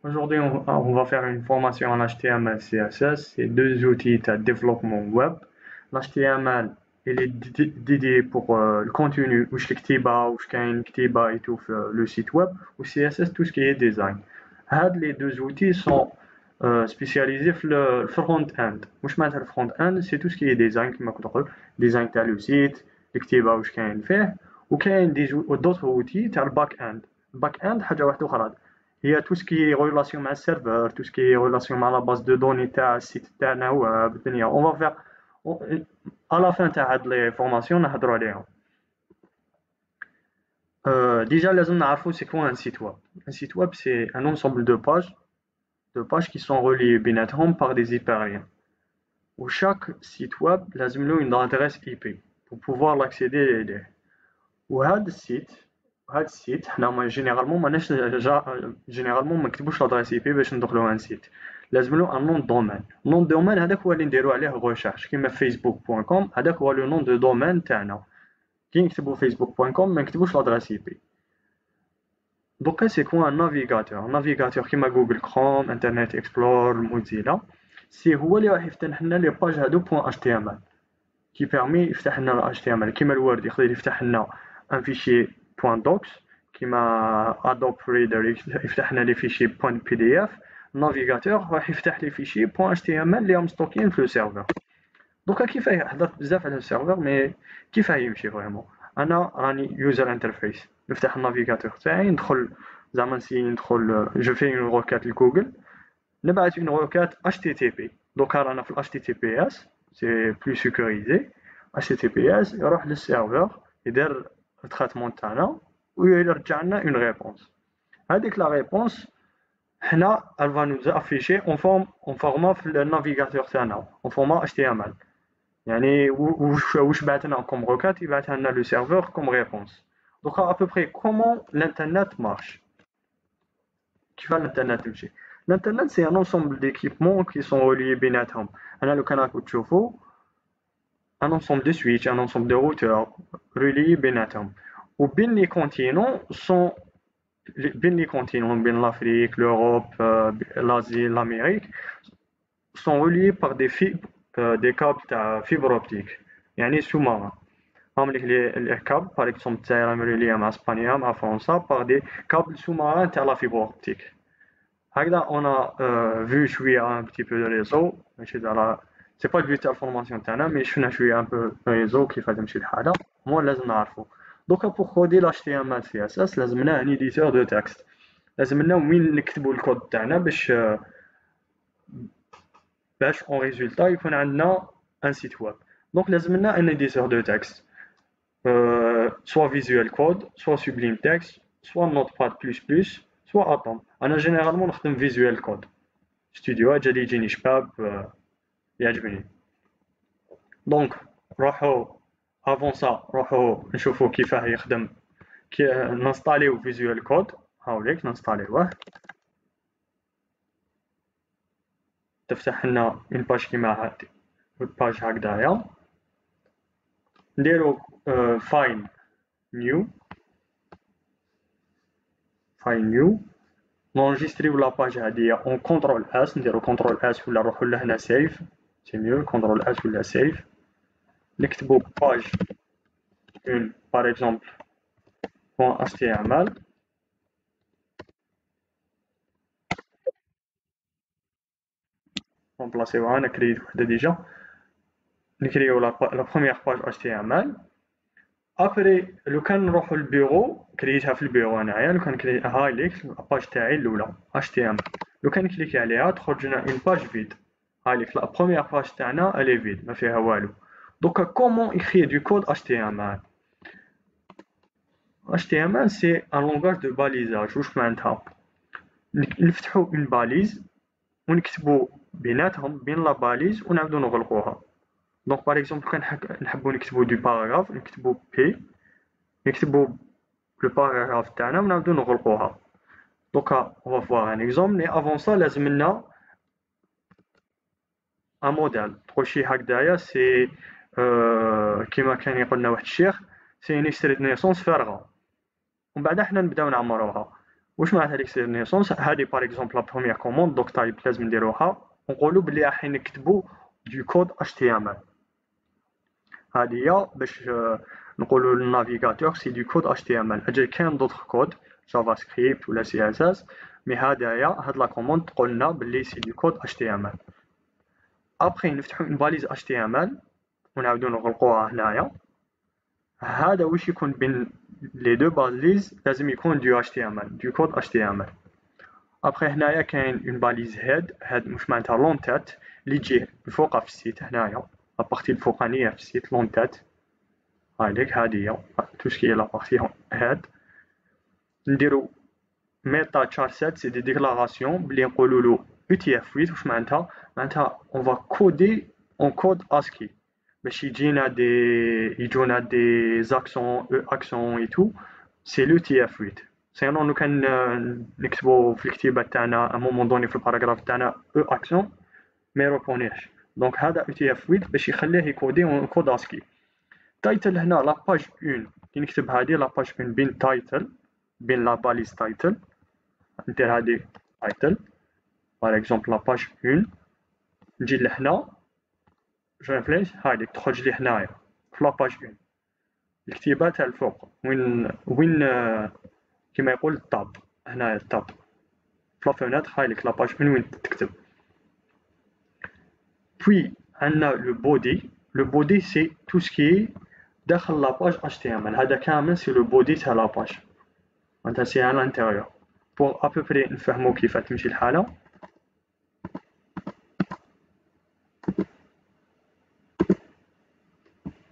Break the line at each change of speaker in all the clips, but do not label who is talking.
Aujourd'hui, on va faire une formation en HTML, CSS. C'est deux outils de développement web. L'HTML, il est dédié pour le contenu, ou et tout le site web, ou CSS, tout ce qui est design. Les deux outils sont spécialisés dans le front-end. مش معناتها le front-end, c'est tout ce qui est design, كما كنت نقول, design تاع le site, الكتيبة واش كاين فيه, وكاين d'autres outils تاع le back-end. Back-end حاجة واحدة أخرى. Il y a tout ce qui est relation avec le serveur, tout ce qui est relation avec la base de données تاع السيت تاعنا web الدنيا. On va faire à la fin تاع هاد les formations نهضروا عليهم. Déjà لازم نعرفوا c'est quoi un site web. Un site web c'est un ensemble de pages qui sont reliées بيناتهم par des hyperliens. Où chaque site web لازم له une adresse IP pour pouvoir l'accéder ليه. وهذا السيت حنا جينيرالمون ماناش جينيرالمون ما نكتبوش لادريس اي بي باش ندخلو ان سيت. لازم له ان نون دومين. نون دومين هذاك هو اللي نديرو عليه ريشيرش كيما فيسبوك بوان كوم. هذاك هو لو نون دو دومين تاعنا. كي نكتبو فيسبوك بوان كوم ما نكتبوش لادريس اي بي. دوكا سي كوا ان نافيغاتور كيما جوجل كروم, انترنت اكسبلور, موزيلا. سي هو اللي راح يفتح لنا لي باج هادو بوان اش تي ام ال كي بيرمي يفتح لنا ال HTML كيما الوورد يقدر يفتح لنا ان فيشي .docs كيما Adobe Reader يفتح لنا لي فيشي .pdf. النافيغاتور راح يفتح لي فيشي .html اللي راهم ستوكين في لو سيرفر. دوكا كيفاه هضرت بزاف على السيرفر مي كيفاه يمشي فريمون. انا راني يوزر انترفيس نفتح النافيغاتور تاعي ندخل زعما ندخل جو في اون روكات لجوجل نبعث اون روكات HTTP. دوكا رانا في HTTPS سي بلو سيكوريزي. HTTPS يروح للسيرفر يدير التريتمون تاعنا ويرجع لنا اون ريبونس. هذيك لا ريبونس حنا elle va nous afficher en format في النافيغاتور تاعنا en format HTML. يعني واش بعثنا كوم روكات يبعثها لنا لو سيرفر كوم ريبونس. دوكا à peu près comment l'internet marche. كيف الانترنت تمشي. الانترنت سي ان انسومبل ديكيبمون كي سون ريليي بيناتهم. انا لو كان راكم تشوفوا ان انسومبل دو سويتش, ان انسومبل دو روتور ريليي بيناتهم. وبين لي كونتينون سون بين لي كونتينون بين l'Afrique, l'Europe, l'Asie, l'Amérique sont reliés par des fibres, des câbles تاع fibre optique يعني sous-marins. هم les câbles par exemple تاعي reliés مع اسبانيا مع فرنسا par des câbles sous-marins تاع la fibre optique. هكذا on a vu شويه un petit peu de réseau ماشي تاع سي با البيت تاع الفورماسيون تاعنا مي شفنا شويه un peu réseau كيف تمشي الحاله هو لازم نعرفو. دوكا بوغ كودي ل HTML CSS لازمنا ان ايديتور دو تكست. لازمنا وين نكتبو الكود تاعنا باش اون ريزولتا يكون عندنا ان سيت ويب. دونك لازمنا ان ايديتور دو تكست soit Visual Code, soit Sublime Text, soit Notepad++, soit Atom. انا جينيرالمون نخدم فيزوال كود. ستوديوهات جا يجيني شباب يعجبني. دونك روحو افون سا روحو نشوفو كيفاه يخدم كي ننستاليو فيزوال كود. هاوليك ننستاليوه تفتح لنا اون باج كيما هادي باج هكدايا. نديرو فايل نيو نونجستريو لاباج هادية اون كونترول اس. نديرو كونترول اس ولا نروحو لهنا سيف سي ميو كونترول اس ولا سيف. نكتبو باج اون بار اكزومبل بوان اش تي ام ال. نبلاصيوها انا كريت وحده ديجا. نكريو لا بروميير باج اش تي ام ال. ابري لو كان نروحو للبيرو كريتها في البيرو انايا. لو كان كريت هاي ليك الباج تاعي الاولى اش تي ام. لو كان كليكي عليها تخرج لنا اون باج فيد. هاي ليك لا بروميير باج تاعنا الي فيد ما فيها والو. دوكا كومون écrire du code HTML. HTML c'est un langage de balisage. واش معناتها نفتحو اون باليز ونكتبو بيناتهم بين لا باليز ونعاودو نغلقوها. دونك باغ اكزومبل كان نحبو نكتبو دو باراغراف نكتبو بي نكتبو لو باراغراف تاعنا ونعاودو نغلقوها. دوكا on va voir un exemple mais avant ça لازمنا ان موديل تقول شي هكدايا سي كيما كان يقولنا واحد الشيخ سي اون اكستري دو نيسونس فارغه ومن بعد حنا نبداو نعمروها. واش معناتها ليكسترنيسونس؟ هذه باغ اكزومبل لا بروميير كوموند دوك تايب لازم نديروها ونقولوا بلي راح نكتبوا دو كود HTML. هذه هي باش نقولوا للنافيغاتور سي دو كود HTML. اجل كاين دوطخ كود جافا سكريبت ولا CSS، مي هذايا هاد لا كوموند تقولنا بلي سي دو كود HTML. ابخي نفتحوا اون باليز HTML ونعاودو نغلقوها هنايا. هذا واش يكون بين لي دو باليز لازم يكون دو HTML، دو كود HTML. ابخي هنايا كاين اون باليز هاد مش معناتها لون تات اللي تجي الفوقه في السيت هنايا، لا بارتي الفوقانيه في السيت لون تات. هايليك هادي هي تو سكي لا بارتي هاد. نديرو ميتا تشار سيت سي دي ديكلاراسيون بلي نقولوا له UTF-8. واش معناتها؟ معناتها اون فا كودي اون كود اسكي باش يجونا دي زاكسون اكسون اي تو، سي l'UTF-8. سينون لو كان نكتبو في الكتيبه تاعنا ا مومون دوني في الباراغراف تاعنا اكسون ما يركونيش. دونك هذا UTF-8 باش يخليه يكودي اون كود اسكي. تايتل هنا لاباج 1 كي نكتب هذه لاباج 1 بين تايتل بين لا باليز تايتل، ندير هذه تايتل باغ اكزومبل لاباج 1، نجي لهنا جو ريفليش هذيك تخرج لي هنايا في لاباج 1 الكتيبه تاع الفوق وين كيما يقول التاب هنايا التاب في لا فونيتر هايليك لاباج 1 وين تكتب. بوي عندنا لو بودي. لو بودي سي تو سكي داخل لاباج HTML. هذا كامل سي لو بودي تاع لاباج، معناتها سي على الانتيريور. بوغ ابوبري نفهمو كيف تمشي الحاله.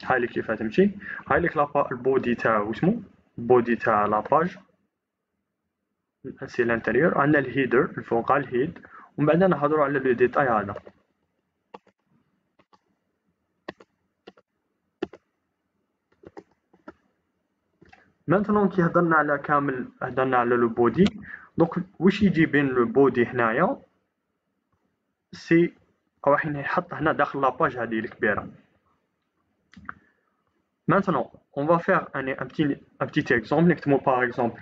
هاي كيف تمشي. هاي لك البودي تاع اسمو البودي تاع لاباج سي الانتيريور. عندنا الهيدر الفوق الهيد، ومن بعد نهضروا على لو ديتاي هذا. مانتنون كي هضرنا على كامل هضرنا على لو بودي، دونك واش يجي بين لو بودي هنايا سي راح يحط هنا داخل لاباج هذه الكبيره. Maintenant, on va faire un petit exemple. نكتبو par exemple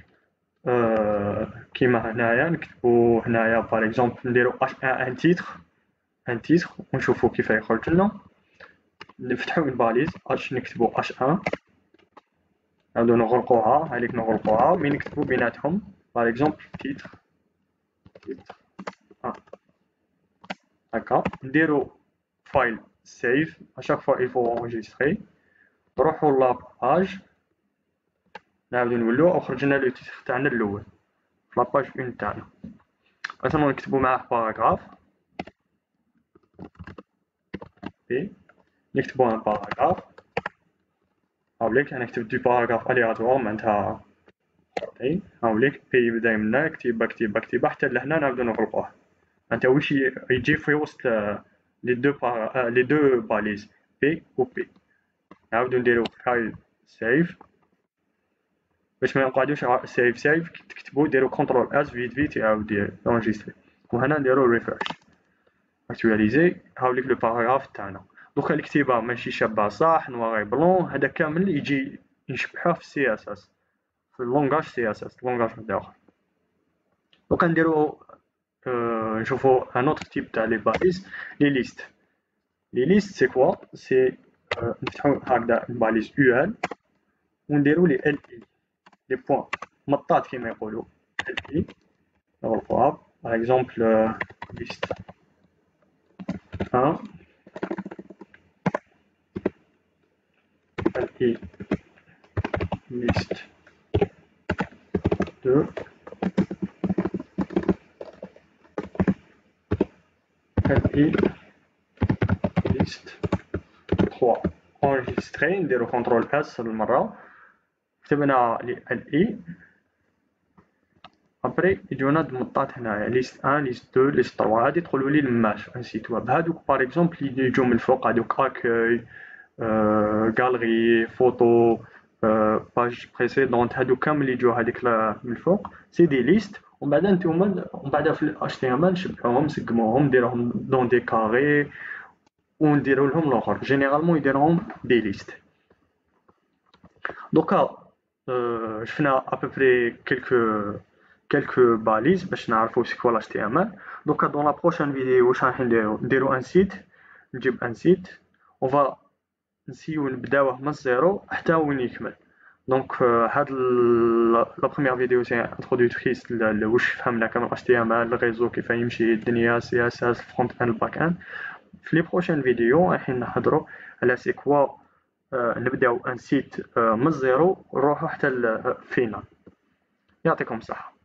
كيما هنايا نكتبو هنايا par exemple نديرو ان تيتر ونشوفو كيف يخرج لنا. نفتحو اون باليز نكتبو H1 نعاودو نغلقوها هاذيك نغلقوها مي نكتبو بيناتهم par exemple تيتر هكا. نديرو فايل سيف اشاك فوا il faut enregistrer. نروحو لاباج نعاودو نولو او خرجنا لو تيتر تاعنا الاول في لاباج 1 تاعنا. مثلا نكتبو معاه باراغراف بي، نكتبو ان باراغراف هاوليك انا كتبت دو باراغراف الياتوار معناتها خطين. هاوليك بي يبدا منا كتيبه حتى لهنا نعاودو نغلقوه. معناتها واش يجي في وسط لي دو باليز بي و بي. نعاودو نديرو فايل سيف باش ما نقعدوش سيف تكتبو ديرو كونترول اس فيت يعاود انجستري. وهنا نديرو ريفرش اكتواليزي. هاوليك لو باراغراف تاعنا. دوكا الكتيبه ماشي شابه صح نواغي بلون هذا كامل يجي نشبحوه في سي اس اس في اللونغاج سي اس اس لونغاج اخر. دوكا نديرو نشوفو ان اوتر تيب تاع لي باليز لي ليست. لي ليست سي كوا سي نفتحو هكذا باليز يو ال ونديرو لي ال اي لي بوين مطاط كيما يقولوا ال اي نغلقوها باغ اكزومبل ليست 1 ال اي liste 2 LI liste 3 enregistré. نديرو كنترول اس المرة كتبنا LI ابري يجونا دمطات هنايا ليست 1 ليست 2 ليست 3 هادي تقولوا لي الماش ان سيت ويب. هادوك باغ اكزومبل يجيو من الفوق هادوك اكوي غالري فوتو باج بريسيدونت هادوك كامل يجيو هاديك من الفوق سي دي ليست. ومن بعد نتوما ومن بعد في الاش تي ام ال نشبعوهم نسقموهم نديروهم دون دي كاري ونديرو لهم الاخر جينيرالمون يديروهم دي ليست. دوكا شفنا ابوبري كلكو quelques balises باش نعرفوا c'est quoi l'HTML. Donc dans la prochaine vidéo واش راح نديرو un site, نجيب un site, on va نسيو نبداوه من الزيرو حتى وين يكمل. دونك هاد لا بروميير فيديو سي انتروديكتريس واش فهمنا كامل HTML الريزو كيف يمشي الدنيا CSS الفرونت اند الباك اند. في لي بروشين فيديو راح نهضروا على سي كوا نبداو ان سيت من الزيرو نروحو حتى الفينال. يعطيكم الصحة.